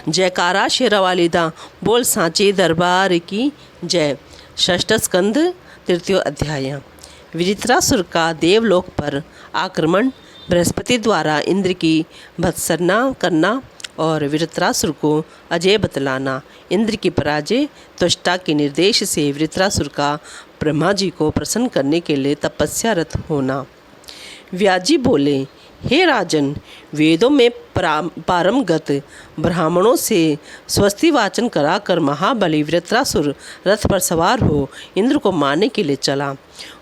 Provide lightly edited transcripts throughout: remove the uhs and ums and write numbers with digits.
जयकारा शेरावाली दा बोल सांचे दरबार की जय। षष्ठ स्कंद तृतीय अध्याय। वृत्रासुर का देवलोक पर आक्रमण, बृहस्पति द्वारा इंद्र की भत्सना करना और वृत्रासुर को अजय बतलाना। इंद्र की पराजय। त्वष्टा के निर्देश से वृत्रासुर का ब्रह्मा जी को प्रसन्न करने के लिए तपस्यारत होना। व्यास जी बोले, हे राजन, वेदों में पारंगत ब्राह्मणों से स्वस्ति वाचन कराकर महाबली वृत्रासुर रथ पर सवार हो इंद्र को मारने के लिए चला।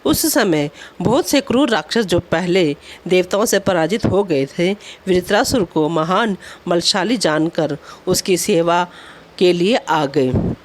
उस समय बहुत से क्रूर राक्षस जो पहले देवताओं से पराजित हो गए थे, वृत्रासुर को महान बलशाली जानकर उसकी सेवा के लिए आ गए।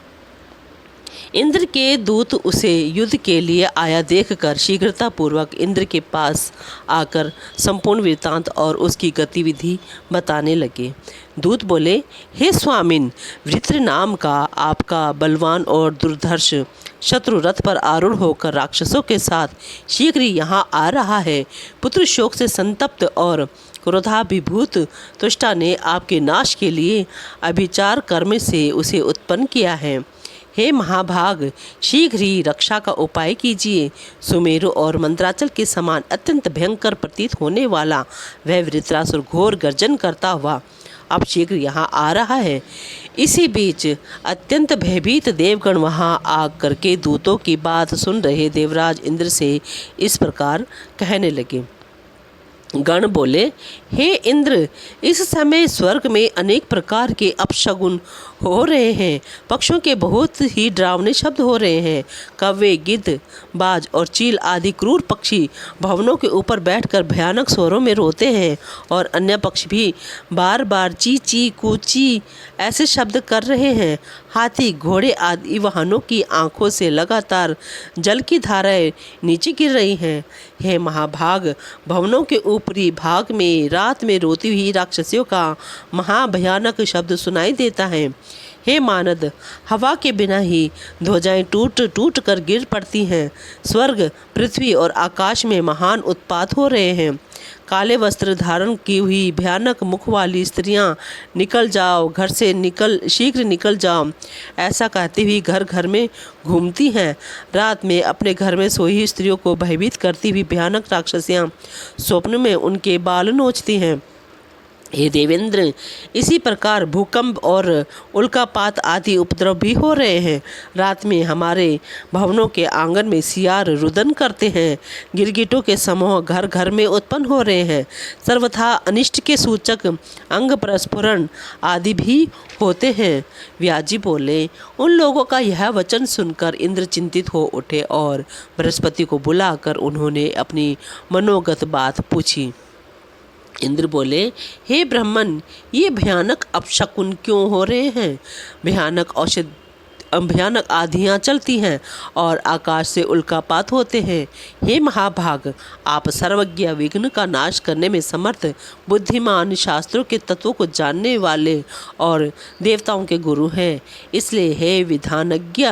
इंद्र के दूत उसे युद्ध के लिए आया देखकर शीघ्रतापूर्वक इंद्र के पास आकर संपूर्ण वृत्तांत और उसकी गतिविधि बताने लगे। दूत बोले, हे स्वामिन, वृत्र नाम का आपका बलवान और दुर्धर्ष शत्रु रथ पर आरूढ़ होकर राक्षसों के साथ शीघ्र ही यहाँ आ रहा है। पुत्र शोक से संतप्त और क्रोधाभिभूत त्वष्टा ने आपके नाश के लिए अभिचार कर्म से उसे उत्पन्न किया है। हे महाभाग, शीघ्र ही रक्षा का उपाय कीजिए। सुमेरु और मंत्राचल के समान अत्यंत भयंकर प्रतीत होने वाला वह वृत्रासुर घोर गर्जन करता हुआ अब शीघ्र यहाँ आ रहा है। इसी बीच अत्यंत भयभीत देवगण वहाँ आकर के दूतों की बात सुन रहे देवराज इंद्र से इस प्रकार कहने लगे। गण बोले, हे इंद्र, इस समय स्वर्ग में अनेक प्रकार के अपशगुन हो रहे हैं। पक्षियों के बहुत ही डरावने शब्द हो रहे हैं। कौवे, गिद्ध, बाज और चील आदि क्रूर पक्षी भवनों के ऊपर बैठकर भयानक स्वरों में रोते हैं और अन्य पक्षी भी बार बार ची ची कूची ऐसे शब्द कर रहे हैं। हाथी, घोड़े आदि वाहनों की आंखों से लगातार जल की धाराएं नीचे गिर रही हैं। हे महाभाग, भवनों के ऊपरी भाग में रात में रोती हुई राक्षसियों का महाभयानक शब्द सुनाई देता है। हे मानद, हवा के बिना ही ध्वजाएं टूट टूट कर गिर पड़ती हैं। स्वर्ग, पृथ्वी और आकाश में महान उत्पात हो रहे हैं। काले वस्त्र धारण की हुई भयानक मुख वाली स्त्रियां, निकल जाओ घर से, शीघ्र निकल जाओ, ऐसा कहती हुई घर घर में घूमती हैं। रात में अपने घर में सोई हुई स्त्रियों को भयभीत करती हुई भयानक राक्षसियां स्वप्न में उनके बाल नोचती हैं। हे देवेंद्र, इसी प्रकार भूकंप और उल्कापात आदि उपद्रव भी हो रहे हैं। रात में हमारे भवनों के आंगन में सियार रुदन करते हैं। गिरगिटों के समूह घर घर में उत्पन्न हो रहे हैं। सर्वथा अनिष्ट के सूचक अंग प्रस्फुरण आदि भी होते हैं। व्यास जी बोले, उन लोगों का यह वचन सुनकर इंद्र चिंतित हो उठे और बृहस्पति को बुलाकर उन्होंने अपनी मनोगत बात पूछी। इंद्र बोले, हे ब्राह्मण, ये भयानक अपशकुन क्यों हो रहे हैं? भयानक आंधियाँ चलती हैं और आकाश से उल्कापात होते हैं। हे महाभाग, आप सर्वज्ञ, विघ्न का नाश करने में समर्थ, बुद्धिमान, शास्त्रों के तत्वों को जानने वाले और देवताओं के गुरु हैं। इसलिए हे विधानज्ञ,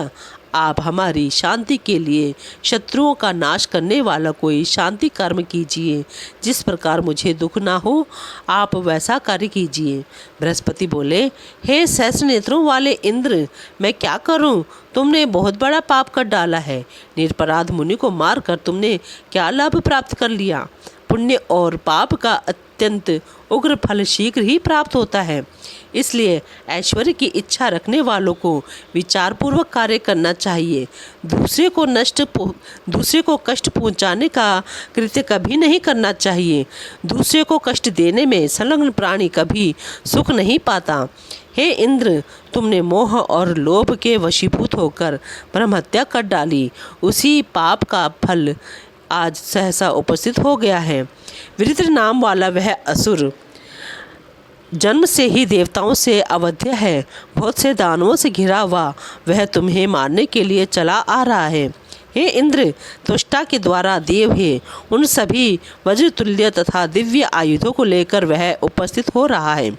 आप हमारी शांति के लिए शत्रुओं का नाश करने वाला कोई शांति कर्म कीजिए। जिस प्रकार मुझे दुख ना हो, आप वैसा कार्य कीजिए। बृहस्पति बोले, हे सहस्र नेत्रों वाले इंद्र, मैं क्या करूं? तुमने बहुत बड़ा पाप कर डाला है। निरपराध मुनि को मारकर तुमने क्या लाभ प्राप्त कर लिया? पुण्य और पाप का अत्यंत उग्र फल शीघ्र ही प्राप्त होता है। इसलिए ऐश्वर्य की इच्छा रखने वालों को विचारपूर्वक कार्य करना चाहिए। दूसरे को कष्ट पहुंचाने का कृत्य कभी नहीं करना चाहिए। दूसरे को कष्ट देने में संलग्न प्राणी कभी सुख नहीं पाता। हे इंद्र, तुमने मोह और लोभ के वशीभूत होकर ब्रह्महत्या कर डाली। उसी पाप का फल आज सहसा उपस्थित हो गया है। वृत्र नाम वाला वह असुर जन्म से ही देवताओं से अवध्य है। बहुत से दानवों से घिरा हुआ वह तुम्हें मारने के लिए चला आ रहा है। हे इंद्र, त्वष्टा के द्वारा दिए हुए उन सभी वज्रतुल्य तथा दिव्य आयुधों को लेकर वह उपस्थित हो रहा है।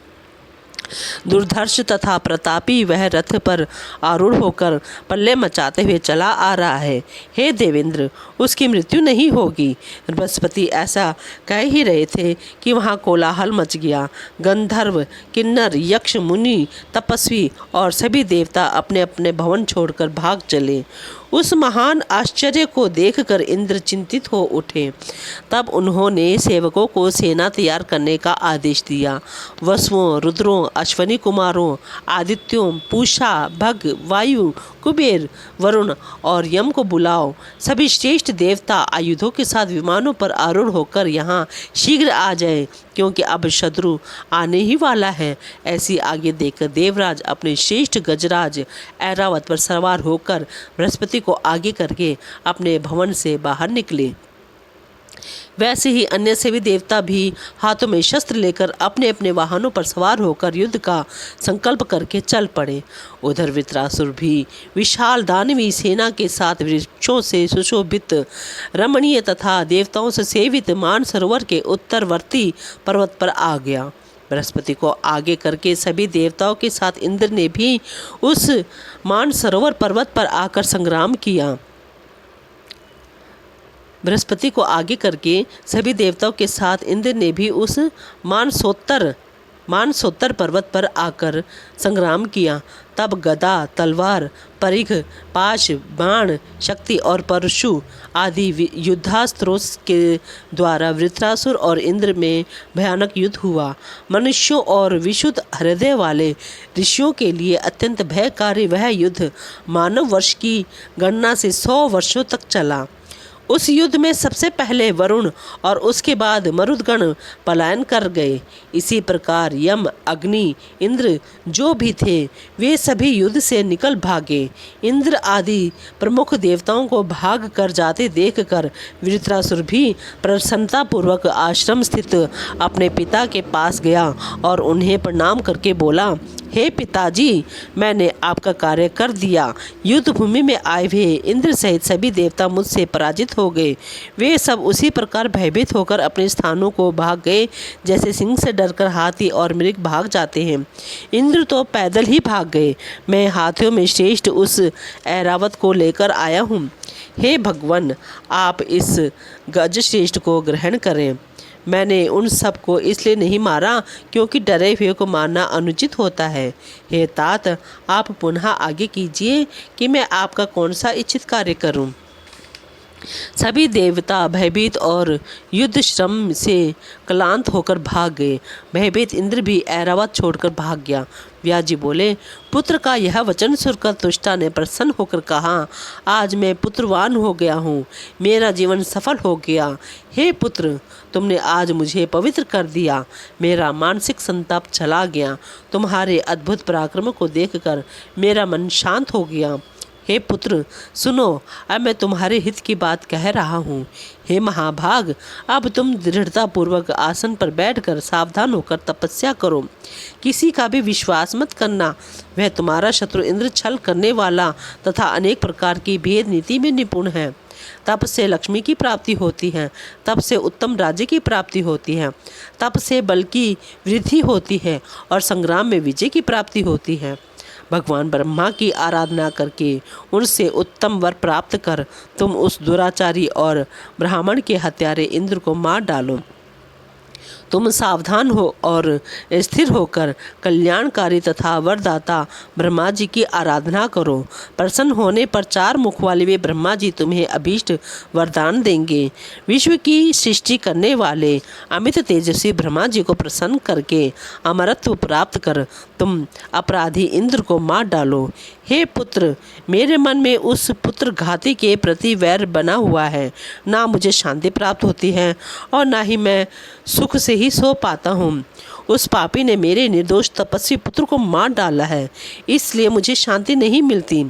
दुर्धर्ष तथा प्रतापी वह रथ पर आरूढ़ होकर पल्ले मचाते हुए चला आ रहा है। हे देवेंद्र, उसकी मृत्यु नहीं होगी। बृहस्पति ऐसा कह ही रहे थे कि वहाँ कोलाहल मच गया। गंधर्व, किन्नर, यक्ष, मुनि, तपस्वी और सभी देवता अपने अपने भवन छोड़कर भाग चले। उस महान आश्चर्य को देखकर इंद्र चिंतित हो उठे। तब उन्होंने सेवकों को सेना तैयार करने का आदेश दिया। वसुओं, रुद्रों, अश्वनी कुमारों, आदित्यों, पूषा, भग, वायु, कुबेर, वरुण और यम को बुलाओ। सभी श्रेष्ठ देवता आयुधों के साथ विमानों पर आरूढ़ होकर यहाँ शीघ्र आ जाए, क्योंकि अब शत्रु आने ही वाला है। ऐसी आगे देखकर देवराज अपने श्रेष्ठ गजराज ऐरावत पर सवार होकर बृहस्पति को आगे करके अपने भवन से बाहर निकले। वैसे ही अन्य सभी देवता भी हाथों में शस्त्र लेकर अपने अपने वाहनों पर सवार होकर युद्ध का संकल्प करके चल पड़े। उधर वृत्रासुर भी विशाल दानवी सेना के साथ वृक्षों से सुशोभित रमणीय तथा देवताओं से सेवित मानसरोवर के उत्तरवर्ती पर्वत पर आ गया। बृहस्पति को आगे करके सभी देवताओं के साथ इंद्र ने भी उस मानसरोवर पर्वत पर आकर संग्राम किया। बृहस्पति को आगे करके सभी देवताओं के साथ इंद्र ने भी उस मानसोत्तर पर्वत पर आकर संग्राम किया। तब गदा, तलवार, परिघ, पाश, बाण, शक्ति और परशु आदि युद्धास्त्रों के द्वारा वृत्रासुर और इंद्र में भयानक युद्ध हुआ। मनुष्यों और विशुद्ध हृदय वाले ऋषियों के लिए अत्यंत भयकारी वह युद्ध मानव वर्ष की गणना से 100 वर्षों तक चला। उस युद्ध में सबसे पहले वरुण और उसके बाद मरुदगण पलायन कर गए। इसी प्रकार यम, अग्नि, इंद्र जो भी थे वे सभी युद्ध से निकल भागे। इंद्र आदि प्रमुख देवताओं को भाग कर जाते देखकर वृत्रासुर भी प्रसन्नतापूर्वक आश्रम स्थित अपने पिता के पास गया और उन्हें प्रणाम करके बोला, हे पिताजी, मैंने आपका कार्य कर दिया। युद्ध भूमि में आए हुए इंद्र सहित सभी देवता मुझसे पराजित हो गए। वे सब उसी प्रकार भयभीत होकर अपने स्थानों को भाग गए जैसे सिंह से डरकर हाथी और मृग भाग जाते हैं। इंद्र तो पैदल ही भाग गए। मैं हाथियों में श्रेष्ठ उस ऐरावत को लेकर आया हूँ। हे भगवान, आप इस गज श्रेष्ठ को ग्रहण करें। मैंने उन सब को इसलिए नहीं मारा क्योंकि डरे हुए को मारना अनुचित होता है। हे तात, आप पुनः आगे कीजिए कि मैं आपका कौन सा इच्छित कार्य करूं। सभी देवता भयभीत और युद्ध श्रम से क्लांत होकर भाग गए। भयभीत इंद्र भी ऐरावत छोड़कर भाग गया। व्यास जी बोले, पुत्र का यह वचन सुनकर तुष्टा ने प्रसन्न होकर कहा, आज मैं पुत्रवान हो गया हूँ, मेरा जीवन सफल हो गया। हे पुत्र, तुमने आज मुझे पवित्र कर दिया, मेरा मानसिक संताप चला गया। तुम्हारे अद्भुत पराक्रम को देखकर मेरा मन शांत हो गया। हे पुत्र, सुनो, अब मैं तुम्हारे हित की बात कह रहा हूँ। हे महाभाग, अब तुम दृढ़तापूर्वक आसन पर बैठकर सावधान होकर तपस्या करो। किसी का भी विश्वास मत करना। वह तुम्हारा शत्रु इंद्र छल करने वाला तथा अनेक प्रकार की भेद नीति में निपुण है। तप से लक्ष्मी की प्राप्ति होती है, तप से उत्तम राज्य की प्राप्ति होती है, तप से बल की वृद्धि होती है और संग्राम में विजय की प्राप्ति होती है। भगवान ब्रह्मा की आराधना करके उनसे उत्तम वर प्राप्त कर तुम उस दुराचारी और ब्राह्मण के हत्यारे इंद्र को मार डालो। तुम सावधान हो और स्थिर होकर कल्याणकारी तथा वरदाता ब्रह्मा जी की आराधना करो। प्रसन्न होने पर 4 मुख वाले वे ब्रह्मा जी तुम्हें अभीष्ट वरदान देंगे। विश्व की सृष्टि करने वाले अमित तेजस्वी ब्रह्मा जी को प्रसन्न करके अमरत्व प्राप्त कर तुम अपराधी इंद्र को मार डालो। हे पुत्र, मेरे मन में उस पुत्र घाती के प्रति वैर बना हुआ है। ना मुझे शांति प्राप्त होती है और ना ही मैं सुख से ही सो पाता हूँ। उस पापी ने मेरे निर्दोष तपस्वी पुत्र को मार डाला है, इसलिए मुझे शांति नहीं मिलती।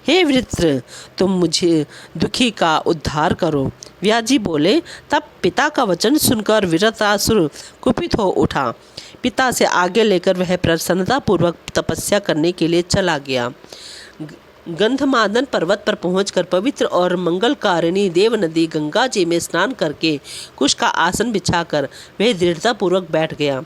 हे वृत्र, तुम मुझे दुखी का उद्धार करो। व्यास जी बोले, तब पिता का वचन सुनकर वृत्रासुर कुपित हो उठा। पिता से आगे लेकर वह प्रसन्नतापूर्वक तपस्या करने के लिए चला गया। गंधमादन पर्वत पर पहुंचकर पवित्र और मंगलकारिणी देव नदी गंगा जी में स्नान करके कुश का आसन बिछाकर वह दृढ़तापूर्वक बैठ गया।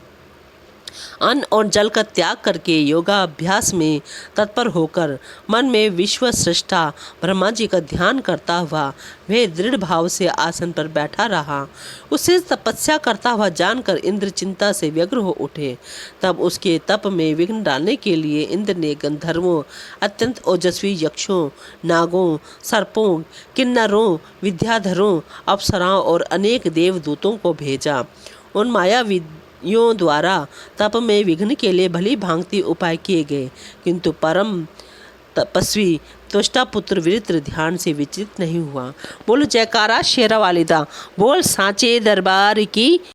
अन्न और जल का त्याग करके योगाभ्यास में तत्पर होकर मन में विश्व सृष्टा ब्रह्मा जी का ध्यान करता हुआ वह दृढ़ भाव से आसन पर बैठा रहा। उसे तपस्या करता हुआ जानकर इंद्र चिंता से व्यग्र हो उठे। तब उसके तप में विघ्न डालने के लिए इंद्र ने गंधर्वों, अत्यंत ओजस्वी यक्षों, नागों, सर्पों, किन्नरों, विद्याधरों, अप्सराओं और अनेक देवदूतों को भेजा। उन मायावियों द्वारा तप में विघ्न के लिए भली भांति उपाय किए गए, किंतु परम तपस्वी त्वष्टा पुत्र वृत्र ध्यान से विचलित नहीं हुआ। बोलो जयकारा शेरा वालिदा, बोल सांचे दरबार की।